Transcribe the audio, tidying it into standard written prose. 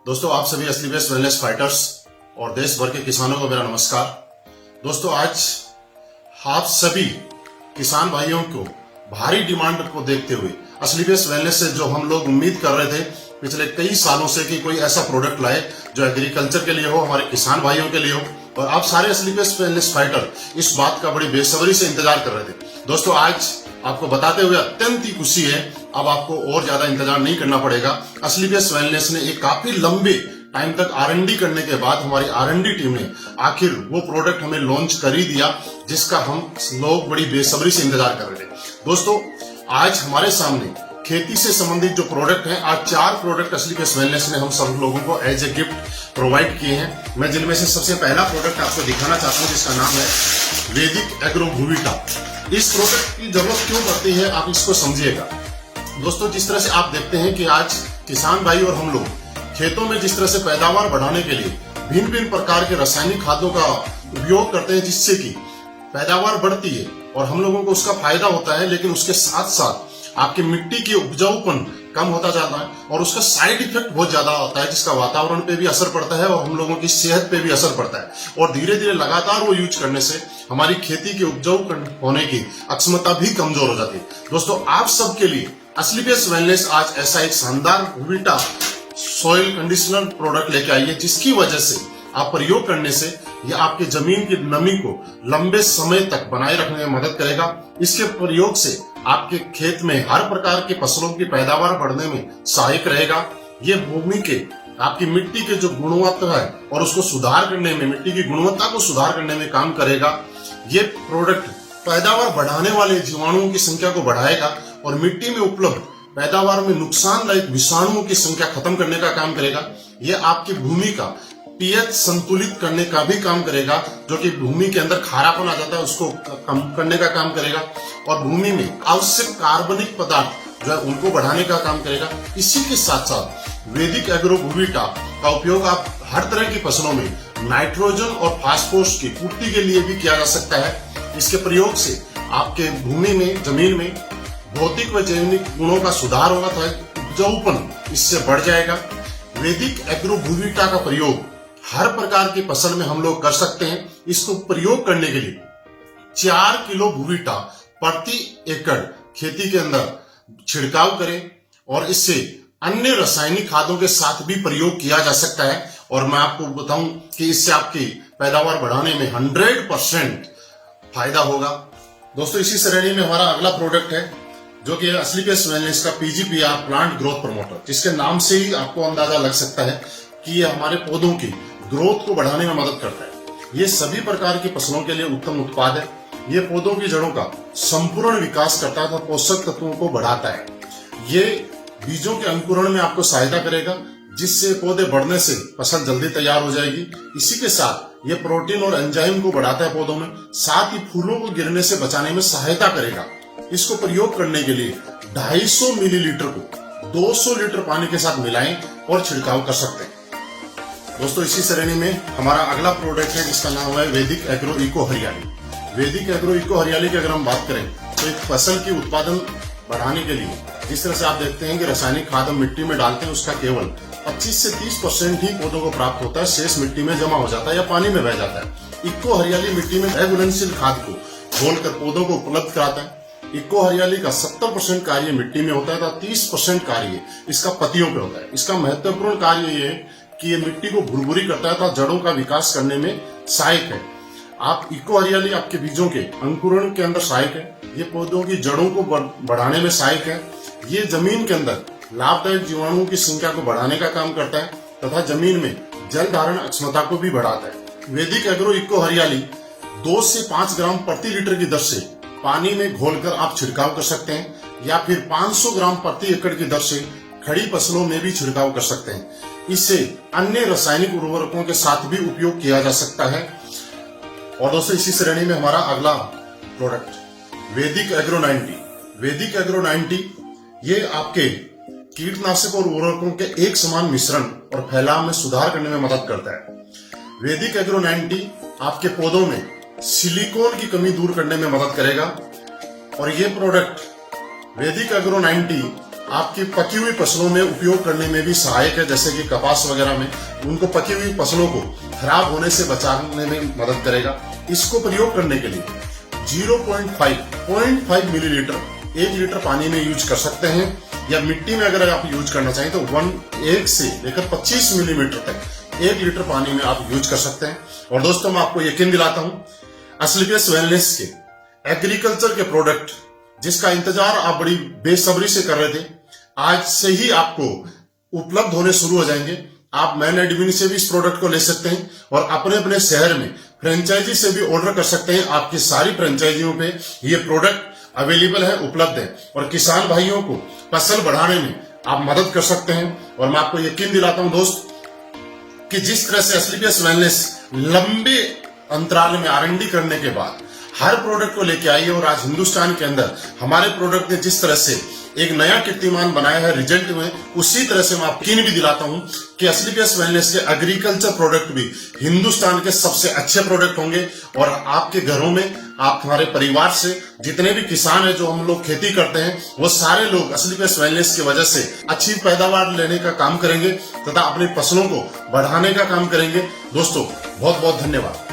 दोस्तों, आप सभी असली बेस्ट वेलनेस फाइटर्स और देश भर के किसानों को मेरा नमस्कार। दोस्तों, आज आप सभी किसान भाइयों को भारी डिमांड को देखते हुए असली बेस्ट वेलनेस से जो हम लोग उम्मीद कर रहे थे पिछले कई सालों से कि कोई ऐसा प्रोडक्ट लाए जो एग्रीकल्चर के लिए हो, हमारे किसान भाइयों के लिए हो, और आप सारे असली बेस्ट वेलनेस फाइटर इस बात का बड़ी बेसब्री से इंतजार कर रहे थे। दोस्तों, आज आपको बताते हुए अत्यंत ही खुशी है, अब आपको और ज्यादा इंतजार नहीं करना पड़ेगा। असली बेस्ट वेलनेस ने एक काफी लंबे टाइम तक R&D करने के बाद हमारी R&D टीम ने आखिर वो प्रोडक्ट हमें लॉन्च कर ही दिया जिसका हम लोग बड़ी बेसब्री से इंतजार कर रहे थे। दोस्तों, आज हमारे सामने खेती से संबंधित जो प्रोडक्ट हैं, आज 4 प्रोडक्ट असली बेस्ट वेलनेस ने हम सब लोगों को एज ए गिफ्ट प्रोवाइड किए हैं। मैं जिनमें से सबसे पहला प्रोडक्ट आपको दिखाना चाहता हूं जिसका नाम है वैदिक एग्रो भूविटा। इस प्रोडक्ट की जरूरत क्यों पड़ती है आप इसको समझिएगा। दोस्तों, जिस तरह से आप देखते हैं कि आज किसान भाई और हम लोग खेतों में जिस तरह से पैदावार बढ़ाने के लिए भिन्न भिन्न प्रकार के रासायनिक खादों का उपयोग करते हैं जिससे कि पैदावार बढ़ती है और हम लोगों को उसका फायदा होता है, लेकिन उसके साथ साथ आपकी मिट्टी की उपजाऊपन कम होता जाता है और उसका साइड इफेक्ट बहुत ज्यादा होता है जिसका वातावरण पे भी असर पड़ता है और हम लोगों की सेहत पे भी असर पड़ता है। और धीरे धीरे लगातार वो यूज करने से हमारी खेती के उपजाऊ होने की अक्षमता भी कमजोर हो जाती है। दोस्तों, आप सबके लिए असली बेस्ट वेलनेस आज ऐसा एक शानदार भूविटा सॉइल कंडीशनर प्रोडक्ट लेके आई है जिसकी वजह से आप प्रयोग करने से यह आपके जमीन की नमी को लंबे समय तक बनाए रखने में मदद करेगा। इसके प्रयोग से आपके खेत में हर प्रकार की फसलों की पैदावार बढ़ने में सहायक रहेगा। ये भूमि के आपकी मिट्टी के जो गुणवत्ता है और उसको सुधार करने में, मिट्टी की गुणवत्ता को सुधार करने में काम करेगा। ये प्रोडक्ट पैदावार बढ़ाने वाले जीवाणुओं की संख्या को बढ़ाएगा और मिट्टी में उपलब्ध पैदावार में नुकसानदायक विषाणुओं की संख्या खत्म करने का काम करेगा। यह आपकी भूमि का पीएच संतुलित करने का भी काम करेगा, जो कि भूमि के अंदर खारापन आ जाता है उसको कम करने का काम करेगा और भूमि में आवश्यक कार्बनिक पदार्थ जो है उनको बढ़ाने का काम करेगा। इसी के साथ साथ वैदिक एग्रो भूविटा का उपयोग आप हर तरह की फसलों में नाइट्रोजन और फास्फोरस की पूर्ति के लिए भी किया जा सकता है। इसके प्रयोग से आपके भूमि में, जमीन में भौतिक व जैविक गुणों का सुधार होगा तो उपजाऊपन इससे बढ़ जाएगा। वैदिक एग्रो भूविटा का प्रयोग हर प्रकार की फसल में हम लोग कर सकते हैं। इसको प्रयोग करने के लिए 4 किलो भूविटा प्रति एकड़ खेती के अंदर छिड़काव करें और इससे अन्य रासायनिक खादों के साथ भी प्रयोग किया जा सकता है। और मैं आपको बताऊं कि इससे आपकी पैदावार बढ़ाने में 100% फायदा होगा। दोस्तों, इसी श्रेणी में हमारा अगला प्रोडक्ट है जो कि असली बेस्ट वेलनेस का PGPR प्लांट ग्रोथ प्रमोटर, जिसके नाम से ही आपको अंदाजा लग सकता है कि ये हमारे पौधों की ग्रोथ को बढ़ाने में मदद करता है। ये सभी प्रकार की फसलों के लिए उत्तम उत्पाद है। ये पौधों की जड़ों का संपूर्ण विकास करता है, पोषक तत्वों को बढ़ाता है। ये बीजों के अंकुरण में आपको सहायता करेगा जिससे पौधे बढ़ने से फसल जल्दी तैयार हो जाएगी। इसी के साथ ये प्रोटीन और एंजाइम को बढ़ाता है पौधों में, साथ ही फूलों को गिरने से बचाने में सहायता करेगा। इसको प्रयोग करने के लिए 250 मिलीलीटर को 200 लीटर पानी के साथ मिलाएं और छिड़काव कर सकते हैं। दोस्तों, इसी श्रेणी में हमारा अगला प्रोडक्ट है जिसका नाम है वैदिक एग्रो इको हरियाली। वैदिक एग्रो इको हरियाली की अगर हम बात करें तो एक फसल की उत्पादन बढ़ाने के लिए जिस तरह से आप देखते हैं कि रासायनिक खाद हम मिट्टी में डालते हैं उसका केवल 25 से 30% ही पौधों को प्राप्त होता है, शेष मिट्टी में जमा हो जाता है या पानी में बह जाता है। इको हरियाली मिट्टी में घुलनशील खाद को घोलकर पौधों को उपलब्ध कराता है। इको हरियाली का 70% कार्य मिट्टी में होता है तो 30% कार्य इसका पत्तियों पे होता है। इसका महत्वपूर्ण कार्य ये है कि ये मिट्टी को भुरभुरी करता है तो जड़ों का विकास करने में सहायक है। आप इको हरियाली आपके बीजों के अंकुरण के अंदर सहायक है। ये पौधों की जड़ों को बढ़ाने में सहायक है। ये जमीन के अंदर लाभदायक जीवाणुओं की संख्या को बढ़ाने का काम करता है तथा जमीन में जल धारण क्षमता को भी बढ़ाता है। वैदिक एग्रो इको हरियाली 2 से 5 ग्राम प्रति लीटर की दर से पानी में घोलकर आप छिड़काव कर सकते हैं या फिर 500 ग्राम प्रति एकड़ की दर से खड़ी फसलों में भी छिड़काव कर सकते हैं। इससे अन्य रासायनिक उर्वरकों के साथ भी उपयोग किया जा सकता है। और दोस्तों, इसी श्रेणी में हमारा अगला प्रोडक्ट वैदिक एग्रो 90। वैदिक एग्रो 90 ये आपके कीटनाशक और उर्वरकों के एक समान मिश्रण और फैलाव में सुधार करने में मदद करता है। वैदिक एग्रो 90 आपके पौधों में सिलिकॉन की कमी दूर करने में मदद करेगा और ये प्रोडक्ट वैदिक एग्रो 90 आपकी पकी हुई फसलों में उपयोग करने में भी सहायक है, जैसे कि कपास वगैरह में उनको पकी हुई फसलों को खराब होने से बचाने में मदद करेगा। इसको प्रयोग करने के लिए 0.5 मिलीलीटर 1 लीटर पानी में यूज कर सकते हैं, या मिट्टी में अगर आप यूज करना चाहें तो 1 से लेकर 25 मिलीमीटर तक 1 लीटर पानी में आप यूज कर सकते हैं। और दोस्तों मैं आपको यकीन दिलाता हूं, असलीपियस वेलनेस के एग्रीकल्चर के प्रोडक्ट जिसका इंतजार आप बड़ी बेसब्री से कर रहे थे, आज से ही आपको उपलब्ध होने शुरू हो जाएंगे। आप मैन एडमिन से भी इस प्रोडक्ट को ले सकते हैं और अपने अपने शहर में फ्रेंचाइजी से भी ऑर्डर कर सकते हैं। आपकी सारी फ्रेंचाइजियों पे ये प्रोडक्ट अवेलेबल है, उपलब्ध है, और किसान भाइयों को फसल बढ़ाने में आप मदद कर सकते हैं। और मैं आपको यकीन दिलाता हूं दोस्त कि जिस तरह से असलीपियस वेलनेस लंबे अंतराल में R&D करने के बाद हर प्रोडक्ट को लेके आई है, और आज हिंदुस्तान के अंदर हमारे प्रोडक्ट ने जिस तरह से एक नया कीर्तिमान बनाया है रिजल्ट में, उसी तरह से मैं आपको यकीन भी दिलाता हूं कि असलीपियस वेलनेस के एग्रीकल्चर प्रोडक्ट भी हिंदुस्तान के सबसे अच्छे प्रोडक्ट होंगे। और आपके घरों में, आप हमारे परिवार से जितने भी किसान हैं जो हम लोग खेती करते हैं, वो सारे लोग असलीपियस वेलनेस की वजह से अच्छी पैदावार लेने का काम करेंगे तथा अपनी फसलों को बढ़ाने का काम करेंगे। दोस्तों बहुत बहुत धन्यवाद।